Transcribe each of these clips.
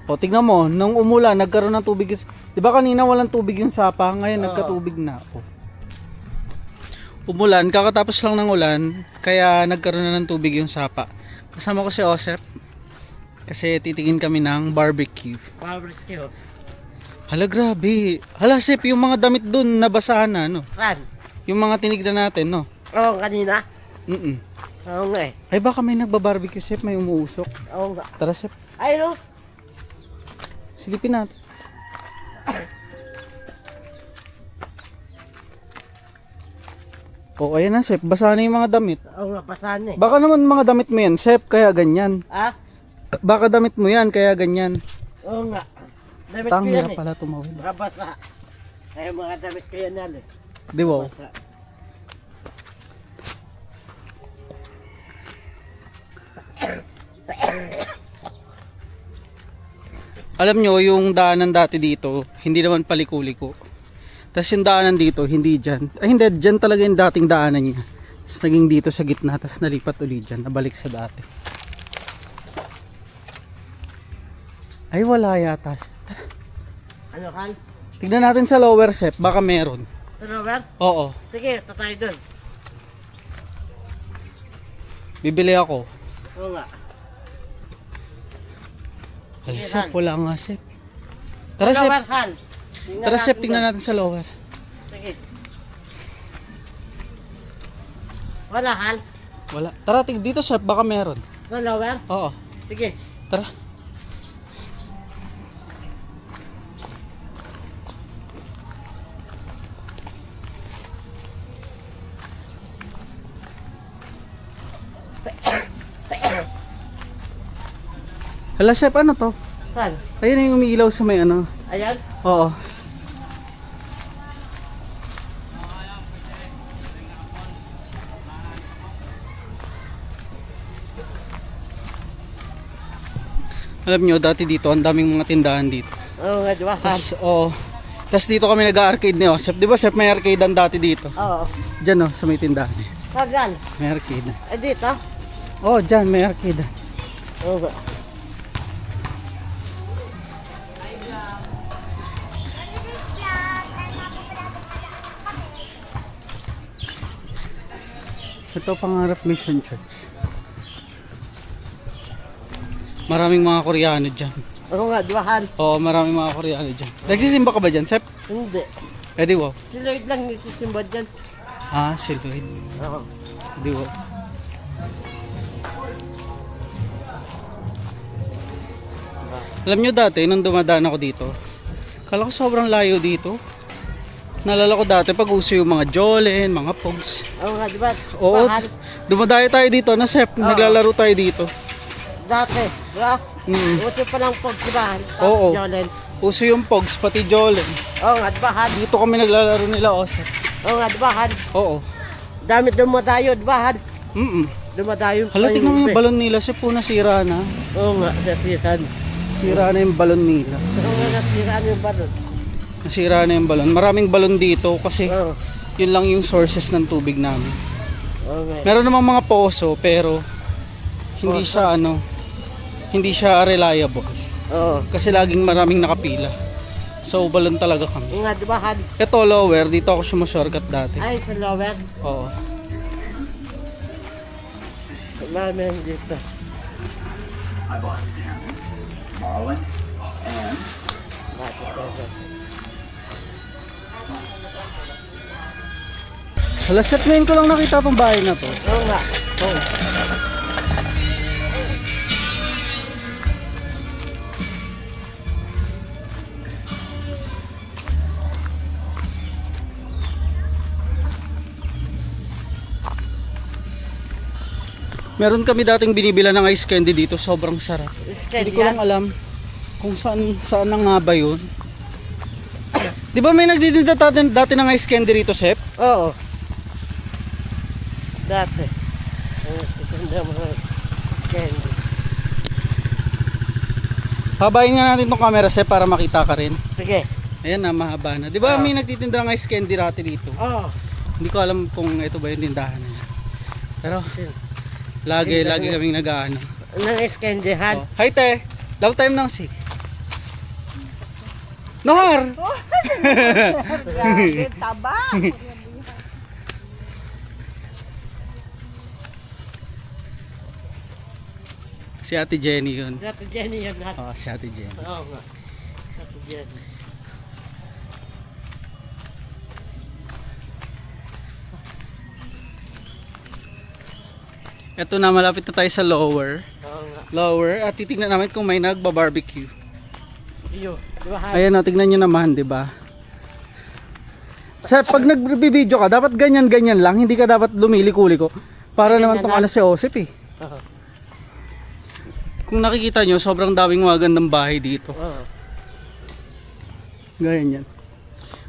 O, tignan mo, nung umulan, nagkaroon ng tubig. Di ba kanina walang tubig yung sapa? Ngayon, nagkatubig na. O. Umulan, kakatapos lang ng ulan, kaya nagkaroon na ng tubig yung sapa. Kasama ko si Osep. Kasi titingin kami ng barbecue. Barbecue. Hala, grabe. Hala, Sep, yung mga damit dun, nabasahan na, no? Saan? Yung mga tinignan natin, no? Oo, kanina. Oo nga eh. Ay, baka may nagbabarbecue, Sep, may umuusok. Oo nga. Tara, Sep, Ay no. silipin natin. O, ayan na, Sep, basahan na yung mga damit. Oo nga, pasan eh. Baka naman mga damit mo yan, Sep, kaya ganyan. Ah? Baka damit mo yan, kaya ganyan. Oo nga. Damit ko Tang, yan hirap eh. pala tumawid. Baka basa. Ay mga damit ko yan eh. Di ba? Basa. Alam nyo, yung daanan dati dito, hindi naman paliko-liko. Tapos yung daanan dito, hindi dyan. Ay hindi, dyan talaga yung dating daanan niya. Tapos naging dito sa gitna, tapos nalipat ulit dyan, nabalik sa dati. Ay wala yata. Tara, Ano kan? tignan natin sa lower set, baka meron. Ito Robert? Oo, Sige, tatay doon. bibili ako. Oo nga. Hala, Sige, Sep, Han. wala nga, Sep. Tara, Sep. Robert, Han. Tara, Sep, tingnan natin sa lower. Sige. Wala Han. Wala. Tara, dito, Sep, baka meron. Ito Robert? Oo, Sige. tara. Hala, Sep, ano to? Saan? Ayun na yung umiilaw sa may ano. Ayan. Oo. Alam nyo, dati dito, ang daming mga tindahan dito. Oo nga, di ba Han? Tapos, Tapos dito kami nag-arcade ni Osep. Di ba, Sep, may arcade ang dati dito? Oo. Diyan, oh, sa may tindahan. Saan yan? May arcade. Eh dito? Oh, diyan, may arcade. Oo nga. Ito, Pangarap Mission Church. Maraming mga Koreano dyan. Oo nga, di ba Han? Oo, maraming mga Koreano dyan. Nagsisimba ka ba dyan, Sep? Hindi. Eh, di wow. Si Lloyd lang nagsisimba dyan. Ah, si Lloyd. Oo. Di wow. Alam nyo dati, nung dumadaan ako dito, kala ko sobrang layo dito. Naalala ko dati, pag uso yung mga Jolen, mga Pogs. Oo nga, di ba? Oo, Han? dumadayo tayo dito, na Sep, naglalaro tayo dito. Dati, di ba? Mm. Uto pa lang pag si Bahan. Oo. Jolen. Uso yung Pogs, pati Jolen. Oo nga, di ba Han? Dito kami naglalaro nila, Osep. Oo nga, di ba Han? Oo. Dami dumadayo, di ba Han? Dumadayo. Hala, pa tingnan mo yung iba. balon nila, Sep, po nasira na. Oo nga, nasiran. Sira na yung balon nila. Oo nga, nasiran yung balon. Nasira na yung balon. Maraming balon dito kasi Oo. yun lang yung sources ng tubig namin. Oo nga. Meron namang mga poso pero hindi siya hindi siya reliable. Oo. Kasi laging maraming nakapila. So balon talaga kami. Oo nga, di ba Han? Ito lower, dito ako sumushortcut dati. Ay, sa lower. Oo. Marami dito. Hala, Sep, ngayon ko lang nakita tong bahay na to. Oo nga. Oo. Meron kami dating binibila ng ice candy dito, sobrang sarap. Scan Hindi ko lang yan. alam kung saan na nga ba yun. Di ba may nagtitinda dati ng ice candy rito, Sep? Oo. Dati. Itanda mo candy. Habayin nga natin tong camera, Sep, para makita ka rin. Sige. Ayan na, mahaba na. Di ba may nagtitinda ng ice candy dati dito? Oo. Hindi ko alam kung ito ba yung tindahan niya. Pero lagi kaming nag-aano. Nang iskendihan. Oh. Hi, te. Long time nang see. Nohar! Grabe, taba. Si Ate Jenny yun. Si Ate Jenny yan lahat. Oo, si Ate Jenny. Oo nga. Si Ate Jenny. Ito na, malapit na tayo sa lower. Oo nga. Lower, at titignan namin kung may nagba-barbecue. Iyo. Di ba? Ayan o, tignan nyo naman, di ba? Sa pag nag-video ka, dapat ganyan-ganyan lang, hindi ka dapat lumiliko-liko. Para naman tong si Osip eh. Oo. Kung nakikita nyo, sobrang daming magandang bahay dito. Oo. Gaya yan.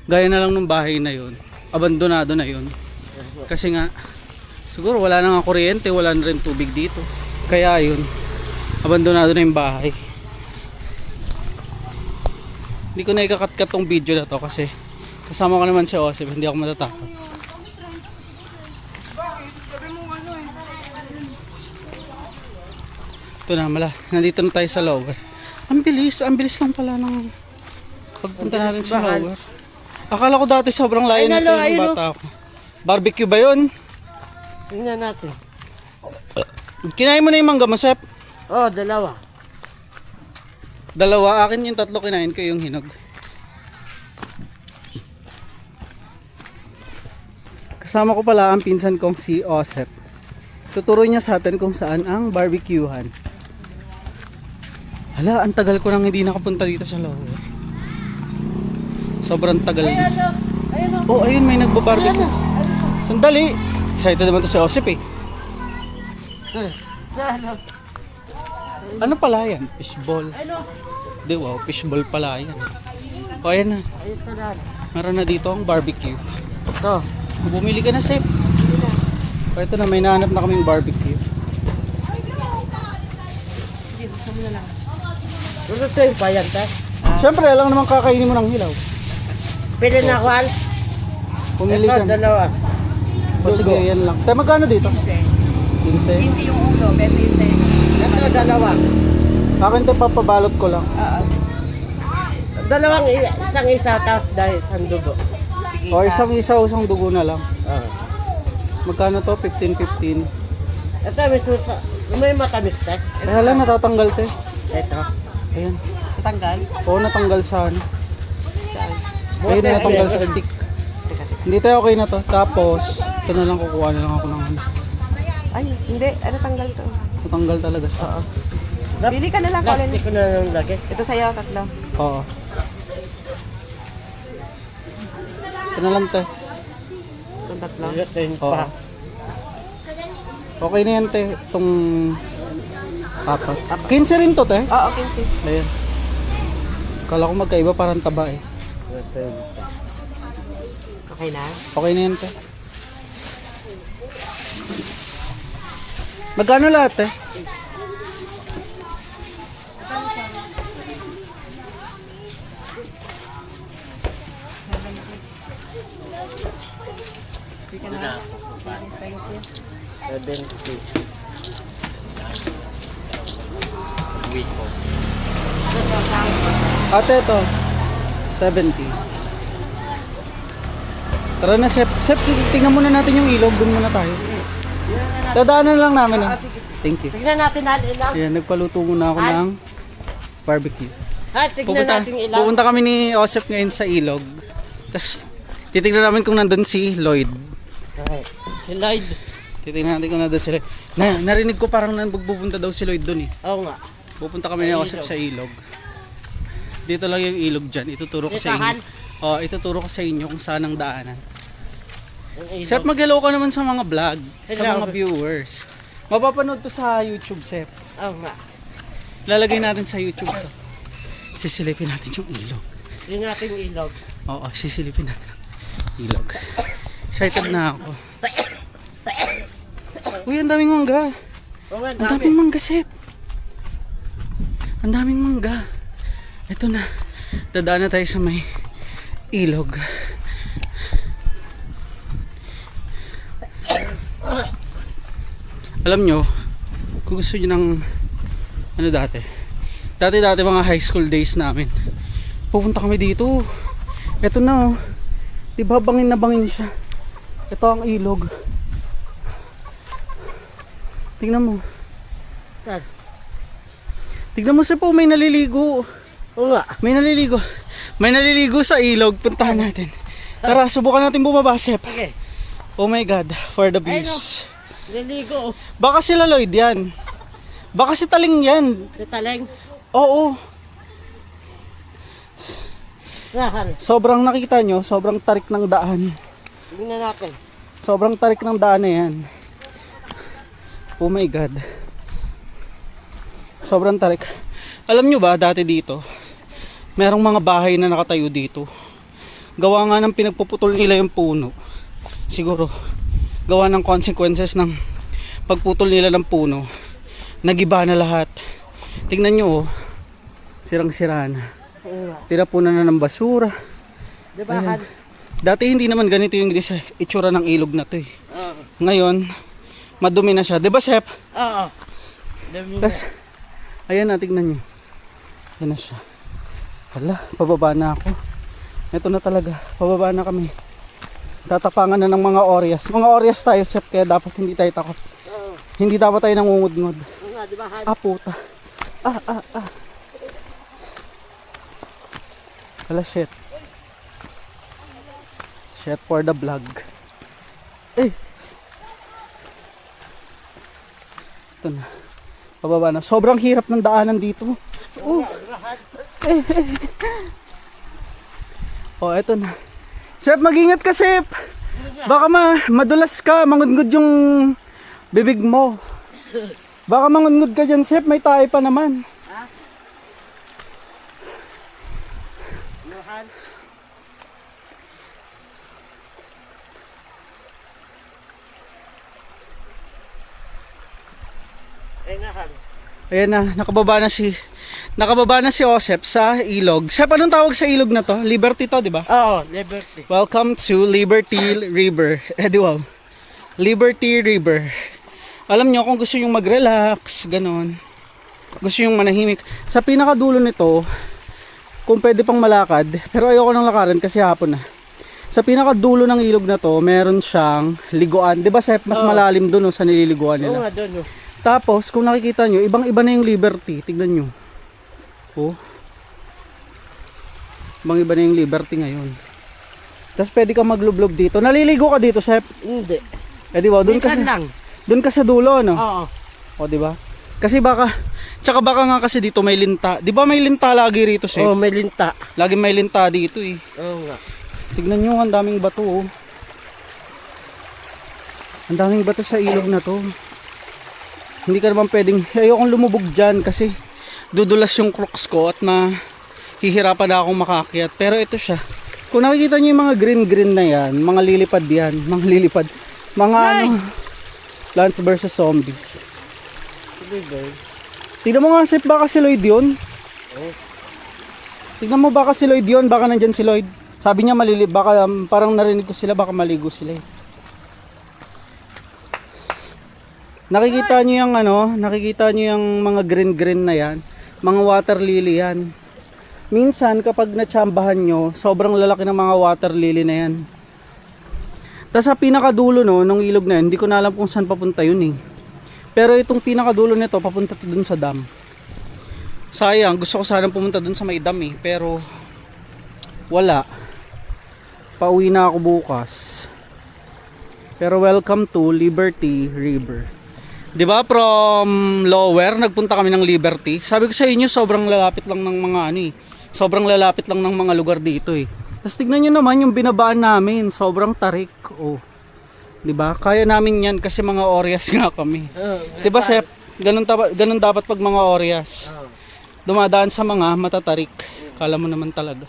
Gaya na lang ng bahay na yun. Abandonado na yun. Kasi nga, siguro wala na nga kuryente, wala na rin tubig dito. Kaya yun, abandonado na yung bahay. Hindi ko na ikakat-kat tong video na to kasi kasama ko naman si Osip, hindi ako matatakot. Ito na, nandito na tayo sa lower. Ang bilis lang pala ng pagpunta natin sa lower. Akala ko dati sobrang layo Ayun, nito ayun, yung bata ako. Barbecue ba yun? Tingnan natin. Kinain mo na yung mangga mo, Sep? Oh, dalawa. Dalawa, akin yung tatlo, kinain ko yung hinog. Kasama ko pala ang pinsan kong si Osep. Tuturo niya sa atin kung saan ang barbecuehan. Hala, ang tagal ko nang hindi nakapunta dito sa lower. Sobrang tagal. Oh, ayun, may nagba-barbecue. Sandali. Excited naman to si Osep eh. Ano pala yan? Fishball. Di, wow, fishball pala yan. O, ayan na. Meron na dito ang barbecue. Ito. Bumili ka na, Sep. O, ito na, may nahanap na kaming barbecue. Ano ito yung bayan, te? Siyempre, alam naman kakainin mo ng hilaw. Pwede na ako, Al? Pumili ka Ito, na. dalawa. O, sige, yan lang. Tayo, magkano dito? 15. 15 yung ulo, 20 Ito, dalawa. Akin ito, papabalot ko lang. Dalawang isang isa, tapos dahil isang dugo. O, isang dugo na lang. Oo. Magkano to? 15. Ito, may susa. May matamis, te. Kaya lang, natatanggal te. Ito. Ayan. Natanggal? Oo, natanggal sa ano. Saan? Ayun, Buti, natanggal ayun. sa stick. Hindi tayo okay na to. Tapos, ito na lang kukuha na lang ako ng ano. Ay, hindi. Ano tanggal to? Natanggal talaga siya. Oo. Pili ka na lang, Colin. Plastic ko na lang lagi. Ito sa'yo, tatlo. Oo. Ito na lang te. Itong tatlo. Ito yung Oo. pa. Okay na yan te. Itong apat. 15 rin to te. Oo, 15. Ayan. Kala ko magkaiba, parang taba eh. Ito yung pa. Okay na? Okay na yan te. Magkano lahat te? Thank you. 70. Ate ito. 70. Tara na, Sep. Sep, tingnan muna natin yung ilog. Doon muna tayo. Dadaanan lang namin eh. Thank you. Tignan natin ilang. Ayan, nagpaluto muna ako ng barbecue. Ha, tignan natin ilang. Pupunta kami ni Osep ngayon sa ilog. Tapos, titignan namin kung nandun si Lloyd. Okay. Si Lloyd. Titignan natin kung nandun si Lloyd. Narinig ko parang pupunta daw si Lloyd dun eh. Oo nga. Pupunta kami ni Osep sa ilog. Dito lang yung ilog dyan. Ituturo ko sa inyo. Oh, ituturo ko sa inyo kung saan ang daanan. Sep, mag-hello ka naman sa mga vlog, sa Hello. mga viewers. Mapapanood to sa YouTube, Sep. Oo nga. Lalagay natin sa YouTube to. Sisilipin natin yung ilog. Yung ating ilog. Oo, sisilipin natin ang ilog. Excited na ako. Uy, ang daming mangga. Oo nga, Ang daming mangga, Sep. Ang daming mangga. Ito na. Dadaan na tayo sa may ilog. Alam nyo, kung gusto nyo ng ano dati mga high school days namin, Pupunta kami dito. Ito na oh. Diba bangin na bangin siya. Ito ang ilog. Tingnan mo. Saan? Tignan mo po, may naliligo. Oo nga. May naliligo. May naliligo sa ilog. Puntahan natin. Tara, subukan natin bumaba, Sep. Okay. Oh my God, for the views. Naligo. Baka sila Lloyd yan. Baka si Taling yan. Sa taleng. Oo. Saan? Sobrang nakita nyo, sobrang tarik ng daan. Tingnan natin. Sobrang tarik ng daan na yan. Oh my God. Sobrang tarik. Alam nyo ba, dati dito, merong mga bahay na nakatayo dito. Gawa nga ng pinagpuputol nila yung puno. Siguro, gawa ng consequences ng pagputol nila ng puno. Nagiba na lahat. Tingnan nyo oh, sirang-sira na. Oo nga. Tinapunan na ng basura. Diba? Ayan. Dati hindi naman ganito yung itsura ng ilog na to eh. Oo. Ngayon, madumi na siya. 'Di ba, Sep? Oo. Dami na. Tapos, ayan na, tignan nyo. Yan na siya. Hala, pababa na ako. Ito na talaga, pababa na kami. Tatapangan na ng mga oryas. Mga oryas tayo, Sep, kaya dapat hindi tayo takot. Oo. Hindi dapat tayo nangungud-ngud. Oo nga, diba? Ah, puta. Hala, shit. Shit for the vlog. Eh. Ito na. Pababa na. Sobrang hirap ng daanan dito. Oh. Oh, eto na. Sep, mag-ingat ka, Sep. Baka madulas ka, mangudngud yung bibig mo. Baka mangudngud ka dyan, Sep. May tae pa naman. Luhan. Ngahan. Ayan na, nakababa na si Osep sa ilog. Sep, anong tawag sa ilog na to? Liberty to, di ba? Oo, Liberty. Welcome to Liberty River. Wow. Liberty River. Alam nyo, kung gusto nyo mag-relax, ganon. Gusto nyo manahimik. Sa pinakadulo nito, kung pwede pang malakad, pero ayoko nang lakaran kasi hapon na. Sa pinakadulo ng ilog na to, meron siyang liguan. Di ba, Sep, mas malalim dun sa nililiguan Oo nila. nga, doon. Tapos, kung nakikita nyo, ibang-iba na yung Liberty. Tignan nyo. Oh. Ibang-iba na yung Liberty ngayon. Tapos, pwede ka maglublob dito. Naliligo ka dito, Sep. Hindi. Eh, di ba? Doon ka, Minsan lang. doon ka sa dulo, no? Oo. O, di ba? Kasi tsaka baka nga kasi dito may linta. Di ba may linta lagi rito, Sep? Oo, may linta. Lagi may linta dito, eh. Oo nga. Tignan nyo, ang daming bato, oh. Ang daming bato sa ilog na to. Hindi ka naman pwedeng, ayokong lumubog dyan kasi dudulas yung crooks ko at mahihirapan na akong makakyat. Pero ito siya. Kung nakikita nyo yung mga green na yan, mga lilipad yan, mga ano, Plants vs Zombies. Tignan mo nga, Sip, baka si Lloyd yun. Tignan mo, baka si Lloyd yun, baka nandyan si Lloyd. Sabi niya baka parang narinig ko sila, baka maligo sila eh. Nakikita nyo yung nakikita nyo yung mga green na yan, mga water lily yan. Minsan kapag natsambahan nyo, sobrang lalaki ng mga water lily na yan. Tapos sa pinakadulo ng ilog na yan, hindi ko na alam kung saan papunta yun eh. Pero itong pinakadulo nito, papunta to dun sa dam. Sayang, gusto ko sanang pumunta dun sa may dam eh, pero wala. Pauwi na ako bukas. Pero welcome to Liberty River. 'Di ba, from lower nagpunta kami ng Liberty. Sabi ko sa inyo, sobrang lalapit lang ng mga sobrang lalapit lang ng mga lugar dito eh. Tapos tignan niyo naman yung binabaan namin, sobrang tarik. Oh. 'Di ba? Kaya namin 'yan kasi mga oryas nga kami. 'Di ba, Sep? Ganun dapat pag mga oryas. Dumadaan sa mga matatarik. Kala mo naman talaga.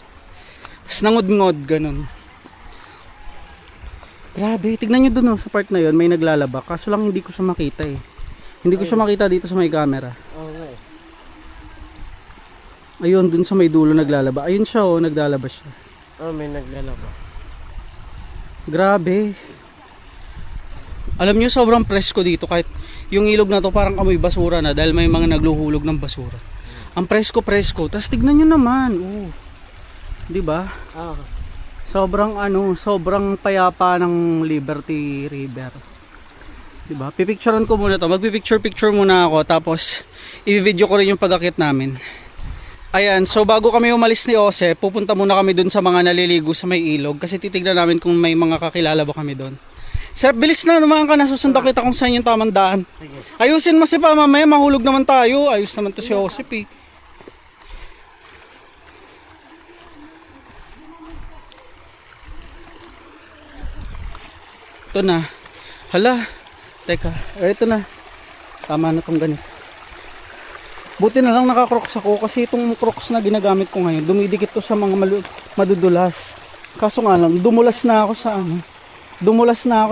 Tapos nangud-ngod ganun. Grabe, tignan nyo dun sa part na yon, may naglalaba. Kaso lang hindi ko siya makita eh. Hindi ko siya makita dito sa may camera. Okay. Ayun, dun sa may dulo naglalaba. Ayun siya oh, naglalaba siya. Oh, may naglalaba. Grabe. Alam nyo, sobrang presko dito. Kahit yung ilog na to parang amoy basura na dahil may mga nagluhulog ng basura. Ang presko. Tapos tignan nyo naman. Oh. Di ba? Oo. Sobrang payapa ng Liberty River. Diba? Pipicturean ko muna to. Magpipicture muna ako tapos i-video ko rin yung pag-akit namin. Ayan, so bago kami umalis ni Ose, pupunta muna kami dun sa mga naliligo sa may ilog kasi titignan namin kung may mga kakilala ba kami dun. Sep, bilis na, naman ka na, susundan kita kung saan yung tamang daan. Ayusin mo si pa, mamaya mahulog naman tayo. Ayos naman to si Osip eh. Ito na. Hala. Teka. Ito na. Tama na tong ganito. Buti na lang naka-crocs ako kasi itong crocs na ginagamit ko ngayon, dumidikit to sa mga madudulas. Kaso nga lang, dumulas na ako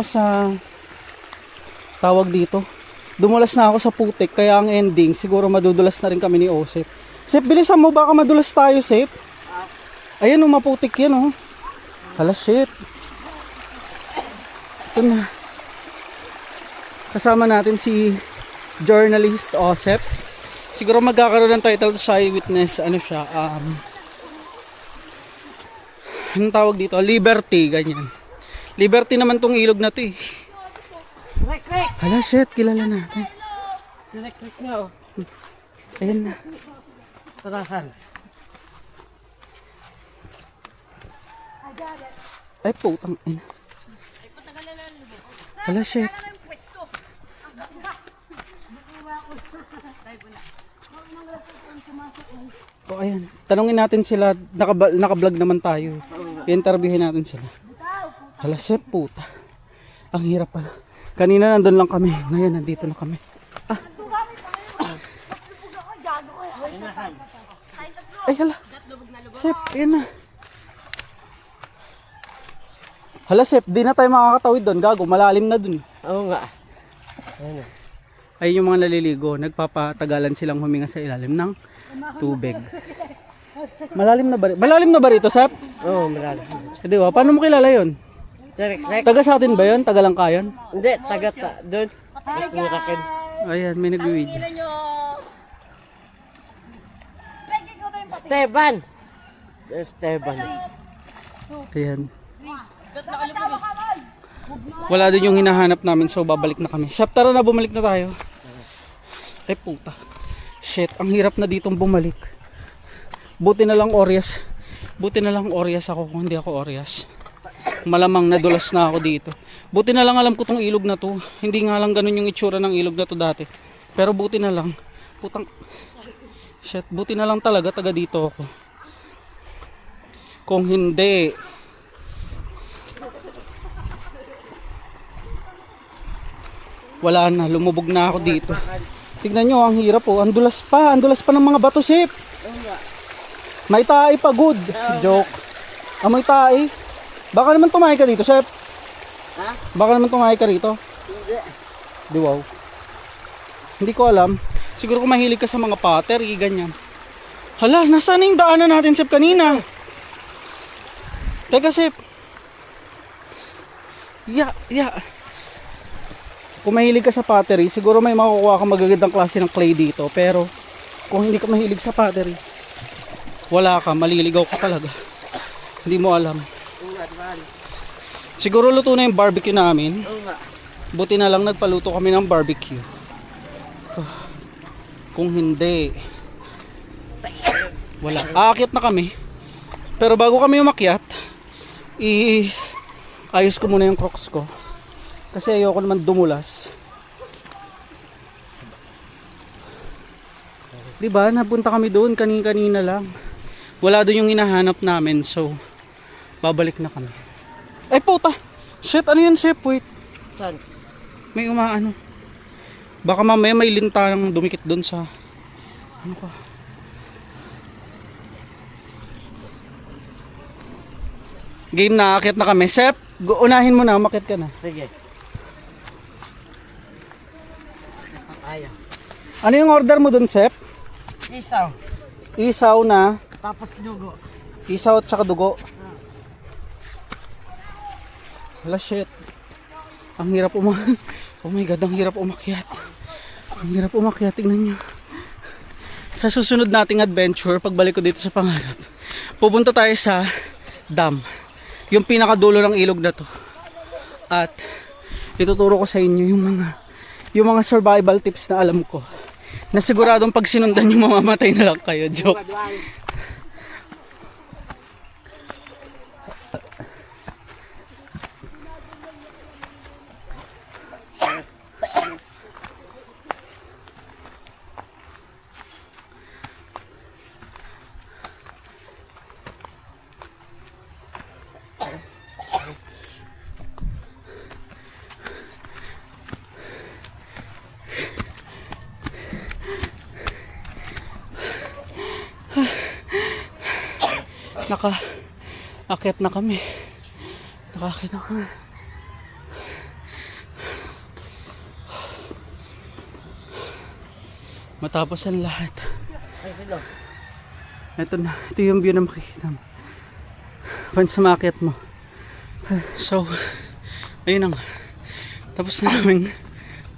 sa tawag dito. Dumulas na ako sa putik, kaya ang ending, siguro madudulas na rin kami ni Osip. Sip, bilisan mo, baka madulas tayo, Sip. Ayan, maputik yan, oh. Hala, shit. Ito na. Kasama natin si journalist Osep. Siguro magkakaroon ng title sa eyewitness. Ano siya? Anong tawag dito? Liberty, ganyan. Liberty naman tong ilog na to eh. Rek! Hala, shit. Kilala natin. Si Rek nga oh. Ayan na. Tarahan. Ay, putang ina. Hala, shit. O ayan, tanungin natin sila, naka-vlog naman tayo. I-interviewin natin sila. Hala, Sep, puta. Ang hirap pala. Kanina nandun lang kami, ngayon nandito na kami. Ah. Ay, hala. Sep, ayan na. Hala, Sep, di na tayo makakatawid doon. Gago, malalim na doon. Oo nga. Ayun. Ay, yung mga naliligo, nagpapatagalan silang huminga sa ilalim ng tubig. Malalim na ba rito, Sep? Oo, malalim. Di ba? Paano mo kilala yun? Si Rek. Taga sa atin ba yun? Taga Langkayan? Hindi, doon. Nirakin. Ayan, may nag-video. Esteban. Ayan. Wala din yung hinahanap namin, so babalik na kami. Sep, tara na, bumalik na tayo. Ay puta. Shit, ang hirap na ditong bumalik. Buti na lang Orias ako kung hindi ako Orias. Malamang nadulas na ako dito. Buti na lang alam ko tong ilog na to. Hindi nga lang ganun yung itsura ng ilog na to dati. Pero buti na lang. Putang. Shit, buti na lang talaga taga dito ako. Kung hindi, wala na, lumubog na ako dito. Tignan nyo, ang hirap po. Ang dulas pa ng mga bato, Sip. May tae pa, good. Joke. May tae. Baka naman tumahay ka dito, Sip. Ha? Baka naman tumahay ka rito. Hindi. Di wow. Hindi ko alam. Siguro kung mahilig ka sa mga pottery, ganyan. Hala, nasaan na yung daanan natin, Sip, kanina? Teka, Sip. Yeah. Kung mahilig ka sa pottery, siguro may makukuha ka magagandang klase ng clay dito. Pero kung hindi ka mahilig sa pottery, wala ka, maliligaw ka talaga. Hindi mo alam. Siguro luto na yung barbecue namin. Buti na lang nagpaluto kami ng barbecue. Kung hindi, wala. Aakyat na kami. Pero bago kami umakyat, ayos ko muna yung crocs ko. Kasi ayoko naman dumulas. Diba, napunta kami doon kanina lang. Wala doon yung hinahanap namin, so babalik na kami. Ay puta! Shit, ano yan, Sep? Wait. Saan? May umaano. Baka mamaya may lintang dumikit doon sa ano ka. Game na, akit na kami. Sep, unahin mo na, umakit ka na. Sige. Ayaw. Ano yung order mo doon, Sep? Isaw. Isaw na, Tapos dugo. isaw at saka dugo. Hala, shit. Ang hirap oh my god, ang hirap umakyat. Ang hirap umakyat, tingnan nyo. sa susunod nating adventure, pagbalik ko dito sa Pangarap, pupunta tayo sa dam. Yung pinakadulo ng ilog na to. At ituturo ko sa inyo yung mga survival tips na alam ko. Na siguradong pag sinundan nyo, mamamatay na lang kayo. Joke. Naka-akyat na kami. Naka-akyat na kami. Matapos ang lahat. Ito na. Ito yung view na makikita mo. Once umakyat mo. So, ayun na nga. Tapos na kaming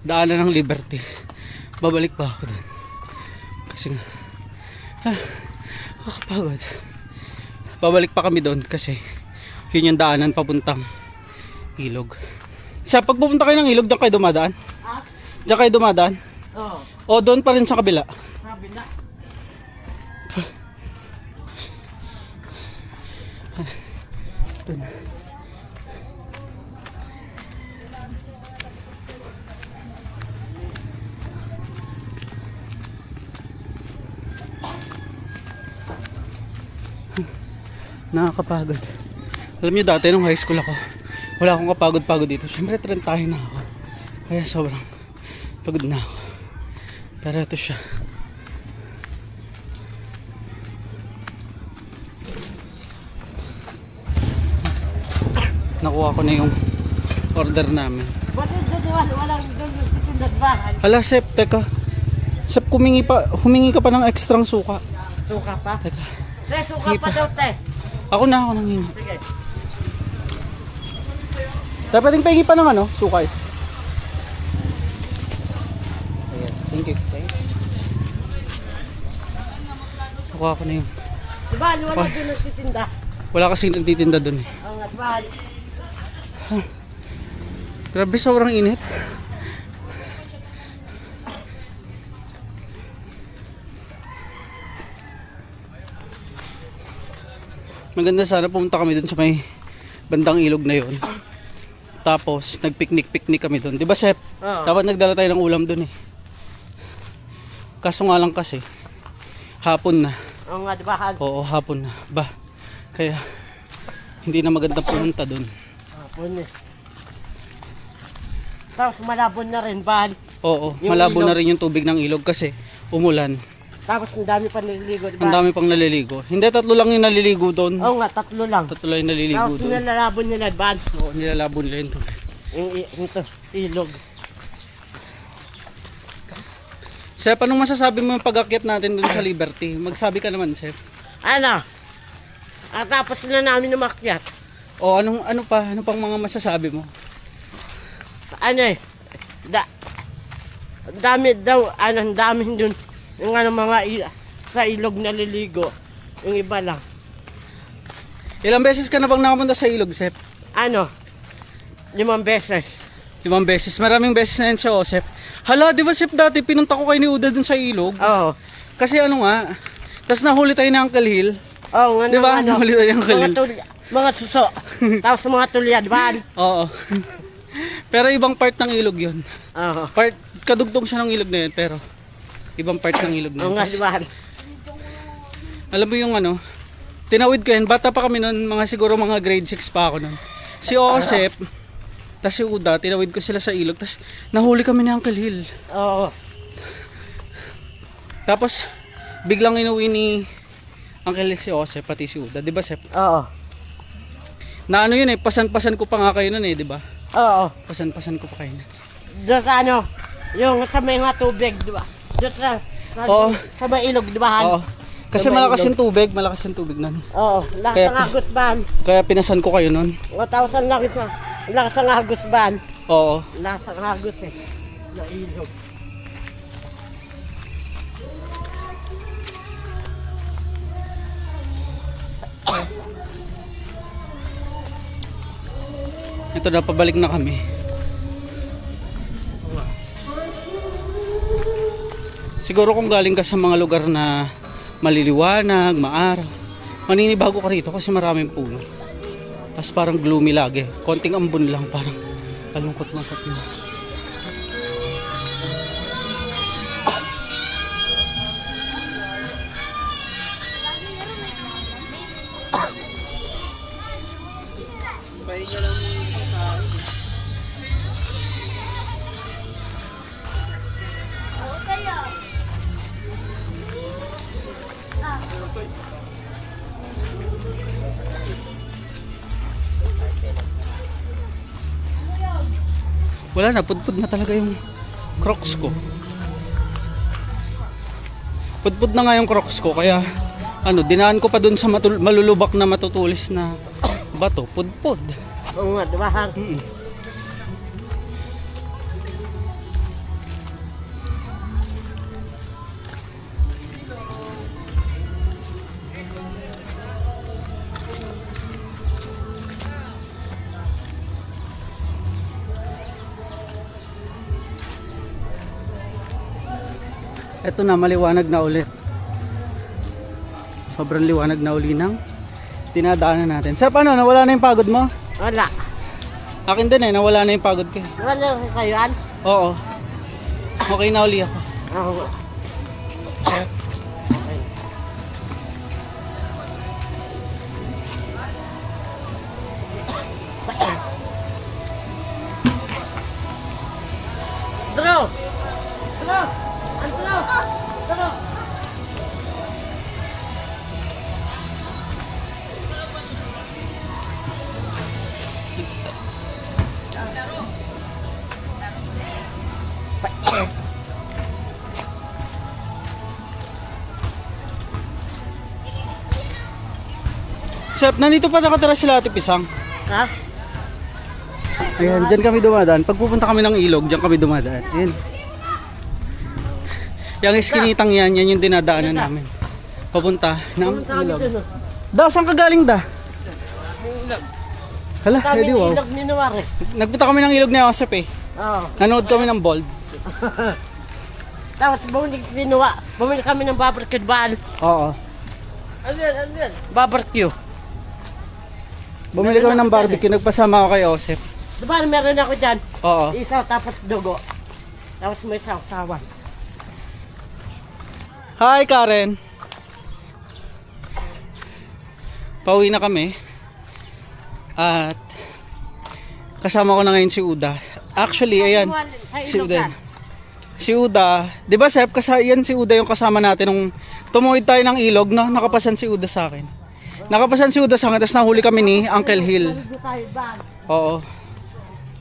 daanan ng Liberty. Babalik pa ako doon. Kasi nga, nakakapagod. Babalik pa kami doon kasi yun yung daanan papuntang ilog. Sa pagpupunta kayo ng ilog, diyan kayo dumadaan? Diyan kayo dumadaan? Oo. O doon pa rin sa kabila? Sabi na. Ito na. Nakakapagod. Alam nyo dati nung high school ako, wala akong kapagod-pagod dito. Siyempre 30 na ako. Kaya sobrang pagod na ako. Pero ito siya. Nakuha ko na yung order namin. Bakit doon walang tindahan bahay? Hala, Sep, teka. Sep, humingi ka pa ng ekstrang suka. Suka pa? Teka. Te, suka pa daw, te. Ako nang hingi. Sige. Dapat pwedeng pahingi pa ng ano, suka is. Ayan, thank you. Nakuha ko na yun. Diba, wala doon nagtitinda. Wala kasing nagtitinda dun eh. Ang nga, bahal. Grabe, sobrang init. Maganda sana pumunta kami dun sa may bandang ilog na yon. Tapos nagpiknik-piknik kami dun. 'Di ba, Sep? Oo. Dapat nagdala tayo ng ulam dun eh. Kaso nga lang kasi hapon na. Ang nga, bahal. Oo, hapon na. Ba. Kaya hindi na maganda pumunta dun. Hapon eh. Tapos malabon na rin, bahal. Oo, Yung malabo ilog. na rin yung tubig ng ilog kasi umulan. Tapos ang dami pa nililigo, diba? Ang dami pang naliligo. Hindi, 3 lang yung naliligo doon. Oo nga, 3 lang. 3 lang yung naliligo Tapos doon. nilalabon nila, bahal. Oo, nilalabo nila yung tubig. Yung ilog. Sep, anong masasabi mo yung pag-akyat natin doon sa Liberty? Magsabi ka naman, Sep. Ano? At tapos na namin umakyat. O, ano pang mga masasabi mo? Ano eh? Dami daw, ang dami dun. Yung ano sa ilog naliligo. Yung iba lang. Ilang beses ka na bang nakapunta sa ilog, Sep? Ano? 5 beses. 5 beses. Maraming beses na yun siya, Sep. Hala, di ba, Sep, dati pinunta ko kay ni Uda dun sa ilog? Oo. Kasi ano nga, tas nahuli tayo ng Uncle Hill. Oo, nga Di ba? ano, Nahuli tayo ng Uncle Hill. mga suso. Tapos mga tulyad, ba? Oo. Pero ibang part ng ilog yun. Oo. Kadugtong siya ng ilog na yun, pero ibang part ng ilog na Oo yun. nga, Tas, di ba? alam mo yung ano, tinawid ko yan, bata pa kami nun, mga siguro mga grade 6 pa ako nun. Si Osep, tas si Uda, tinawid ko sila sa ilog, tas nahuli kami ni Uncle Hill. Oo. Tapos, biglang inuwi ni Uncle Hill si Osep, pati si Uda, di ba, Sep? Oo. Na ano yun eh, pasan-pasan ko pa nga kayo nun eh, di ba? Oo. Pasan-pasan ko pa kayo nun. Doon sa ano, yung sa may mga tubig, di ba? Doon Oo. sa may ilog, di ba? Oo. Kasi malakas yung tubig nun. Oo. Lakas Kaya- ng agos ban. Kaya pinasan ko kayo nun. 1,000 lang isa. Lakas ng agos ban. Oo. Lakas ng agos eh. Na ilog. Ito na, pabalik na kami. Siguro kung galing ka sa mga lugar na maliliwanag, maaraw, maninibago ka rito kasi maraming puno. Tapos parang gloomy lagi. Konting ambon lang, parang kalungkot-lungkot yun. Wala na, pudpud na talaga yung Crocs ko. Pudpud na nga yung Crocs ko, kaya dinaan ko pa dun sa malulubak na matutulis na bato, pudpud. Oo nga, diba? Eto na, maliwanag na ulit. Sobrang liwanag na uli ng dinadaanan natin. Sir, paano? Nawala na yung pagod mo? Wala. Akin din nawala na yung pagod ko. Wala sa sa'yo, An? Oo. Okay na uli ako. Oo. Dro! Dro! Dro! Dro! Sep, nandito pa nakatira sila Ate Pisang. Ha? Ayan, dyan kami dumadaan. Pag pupunta kami ng ilog, dyan kami dumadaan. Ayan. Yung iskinitang yan yung dinadaanan namin. Papunta ng Pumunta kami ilog. dun, oh. Da, saan ka galing da? Hala, Kami edi wow. ilog ni Nuwari. Nagpunta kami ng ilog ni Joseph eh. Oo. Nanood kami ng Bold. Tapos bumili kami ng barbecue bal. Oo. Ano yan? Barbecue. Bumili kami ng barbecue, nagpasama ako kay Joseph. Diba meron ako dyan? Oo. Isa tapos dugo. Tapos may sausawan. Hi Karen. Pauwi na kami. At kasama ko na ngayon si Uda. Actually, ayan. Si Uda. Si Uda, 'di ba Sep, yan si Uda yung kasama natin nung tumuwid tayo ng ilog, no? Nakapasan si Uda sa akin. Nakapasan si Uda sa akin, tapos nahuli kami ni Uncle Hill. Oo.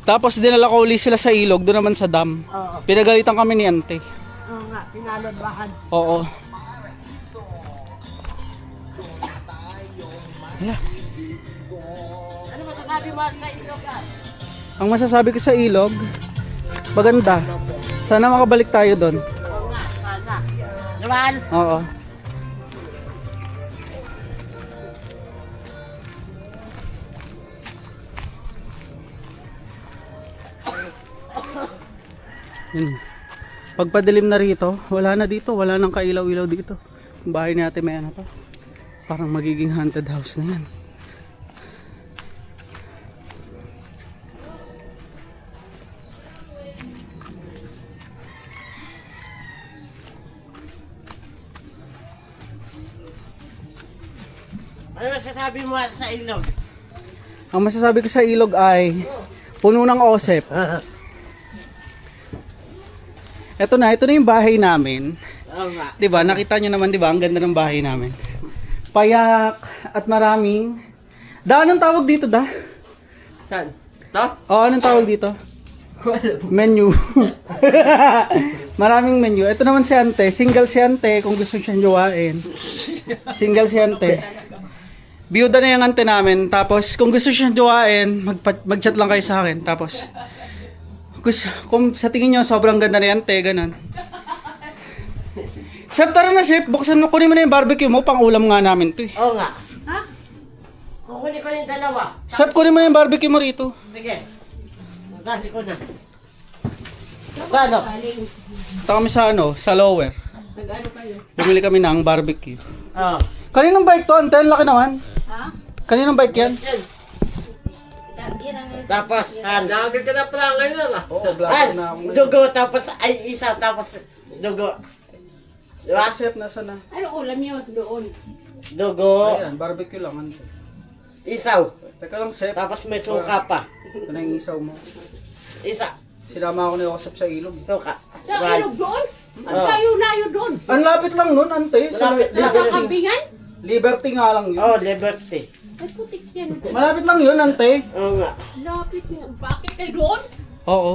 Tapos dinala ko uli sila sa ilog, doon naman sa dam. Oo. Pinagalitan kami ni Ante. Oo nga, pinalodbahan. Oo. Hala. Ano masasabi mo sa ilog ah? Ang masasabi ko sa ilog, maganda. Sana makabalik tayo doon. Oo nga, sana. Naman? Oo. Yun. Pagpadilim na rito, wala na dito, wala nang kailaw-ilaw dito. Yung bahay natin may ano to. Parang magiging haunted house na yan. Ano masasabi mo sa ilog? Ang masasabi ko sa ilog ay puno ng osep. Ito na yung bahay namin. Oo nga. 'Di ba? Nakita niyo naman 'di ba? Ang ganda ng bahay namin. Payak at maraming anong tawag dito da? Saan? To? Oh, anong tawag dito? Menu. Maraming menu. Ito naman si Ante, single si Ante kung gusto siyang jowain. Single si Ante. Biyuda na yung Ante namin. Tapos kung gusto siyang jowain, mag-chat lang kayo sa akin. Tapos kung sa tingin niyo sobrang ganda na Ante, ganun. Sep, tara na Sep, buksan mo, kunin mo na yung barbecue mo, pang ulam nga namin to eh. Oo nga. Ha? Okay Kunin ko yung dalawa. Chef, kunin mo na yung barbecue mo rito. Sige. Dali ko na. Ano? Punta kami sa sa lower. Nag-ano kayo? Bumili kami ng barbecue. Oh. Kaninong bike to? Ante, ang laki naman. Ha? Kaninong bike yan? Yan. Tapos, Nagagad ka na pala ngayon ah. Oo, dugo, tapos, ay, isa, tapos, dugo. Diba? Chef, nasa na? Ano ulam yun doon? Dugo, Ayan, barbecue lang. Ante. isaw, Teka lang, Chef. tapos may suka pa. Ito na yung isaw mo. Isa, Sinama ako ni Joseph sa ilog. suka. Sa Right. ilog doon? Ang Oh. layo-layo doon. Ang lapit lang nun, ante. Sa Malapit lang. Sa Liberty. kambingan? Liberty nga lang yun. Oh, Liberty. Ay, putik yan. Malapit lang yun, ante. Oo nga. Lapit nga. Bakit kayo doon? Oo.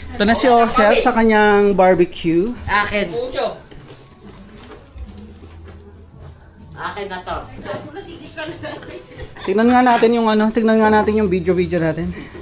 Ito na si Joseph sa kanyang barbecue. Akin. Puso. Akin na to. Ako na, hindi ka na. Tingnan nga natin yung tingnan nga natin yung video natin.